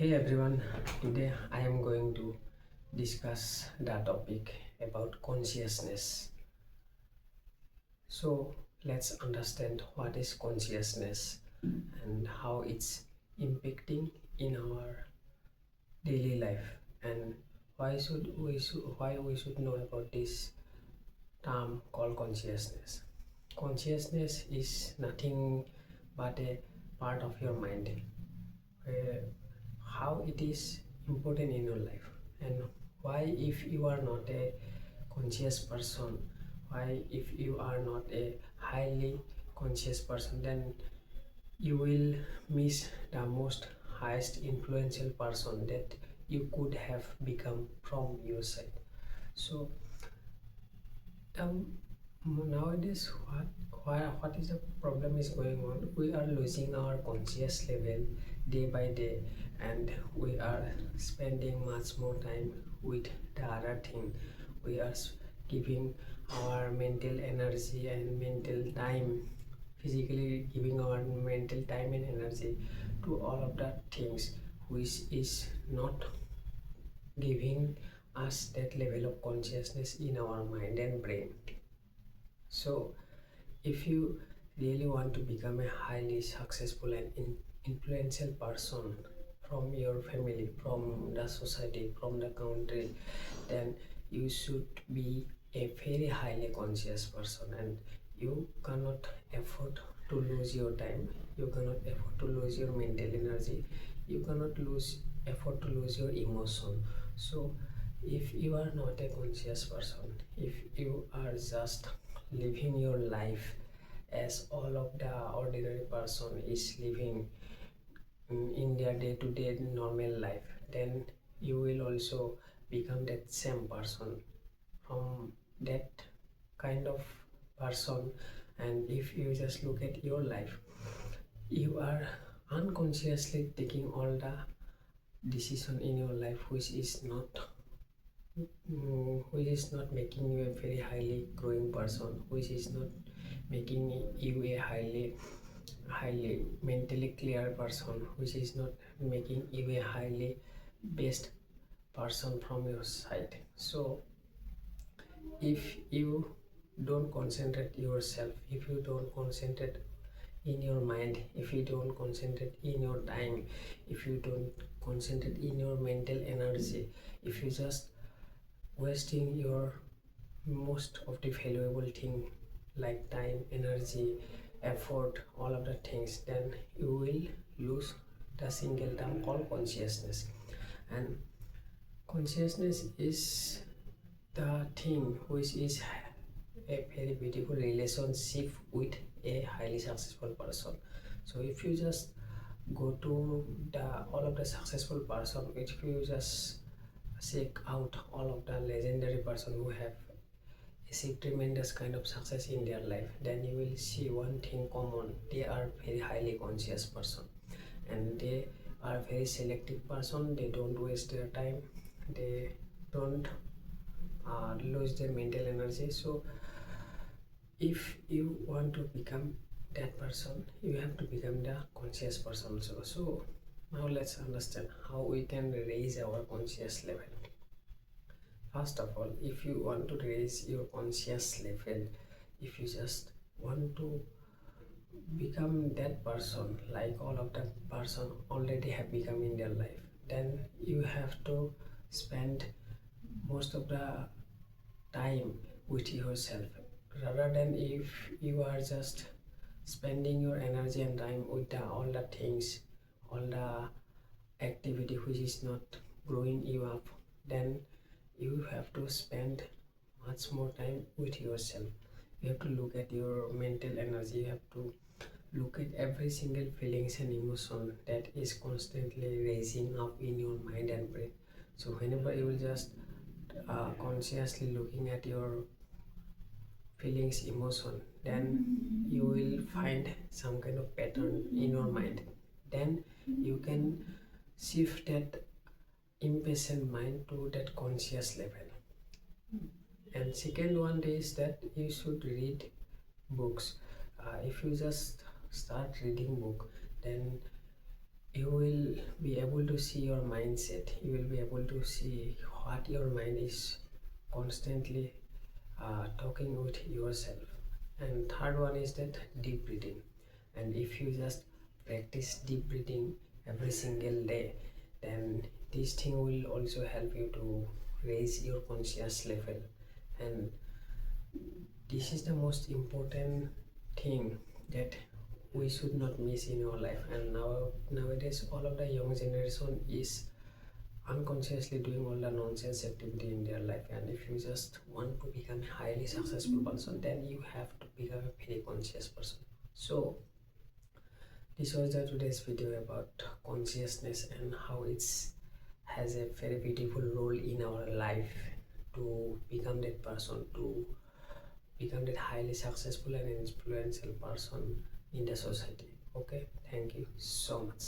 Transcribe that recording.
Hey everyone, today I am going to discuss the topic about consciousness. So let's understand what is consciousness and how it's impacting in our daily life, and why we should know about this term called consciousness. Consciousness is nothing but a part of your mind, how it is important in your life, and why if you are not a conscious person, why if you are not a highly conscious person, then you will miss the most highest influential person that you could have become from your side. So um, nowadays what is the problem is going on, we are losing our conscious level day by day, and we are spending much more time with the other thing. We are giving our mental energy and mental time, physically giving our mental time and energy to all of the things which is not giving us that level of consciousness in our mind and brain. So if you really want to become a highly successful and influential person from your family, from the society, from the country, then you should be a very highly conscious person, and you cannot afford to lose your time, you cannot afford to lose your mental energy, you cannot afford to lose your emotion. So if you are not a conscious person, if you are just living your life as all of the ordinary person is living in their day-to-day normal life, then you will also become that same person from that kind of person. And if you just look at your life, you are unconsciously taking all the decision in your life which is not making you a very highly growing person, which is not making you a highly mentally clear person, which is not making you a highly best person from your side. So if you don't concentrate yourself, if you don't concentrate in your mind, if you don't concentrate in your time, if you don't concentrate in your mental energy, if you just wasting your most of the valuable thing like time, energy, effort, all of the things, then you will lose the single term called consciousness. And consciousness is the thing which is a very beautiful relationship with a highly successful person. So if you just go to the all of the successful person, if you just seek out all of the legendary person who have achieved tremendous kind of success in their life, then you will see one thing common: they are very highly conscious person, and they are very selective person. They don't waste their time, they don't lose their mental energy. So if you want to become that person, you have to become the conscious person also. So now let's understand how we can raise our conscious level. First of all, if you want to raise your conscious level, if you just want to become that person like all of that person already have become in their life, then you have to spend most of the time with yourself, rather than if you are just spending your energy and time with all the things, all the activity which is not growing you up, then you have to spend much more time with yourself. You have to look at your mental energy, you have to look at every single feelings and emotion that is constantly raising up in your mind and brain. So whenever you will just consciously looking at your feelings, emotion, then you will find some kind of pattern in your mind. Then you can shift that impatient mind to that conscious level. And second one is that you should read books. If you just start reading book, then you will will be able to see your mindset. You will be able to see what your mind is constantly talking with yourself. And third one is that deep breathing. And if you just practice deep breathing every single day, then this thing will also help you to raise your conscious level. And this is the most important thing that we should not miss in our life. And nowadays all of the young generation is unconsciously doing all the nonsense activity in their life. And if you just want to become a highly successful person, then you have to become a very conscious person. So this was the today's video about consciousness and how it's has a very beautiful role in our life to become that person, to become that highly successful and influential person in the society. Okay, thank you so much.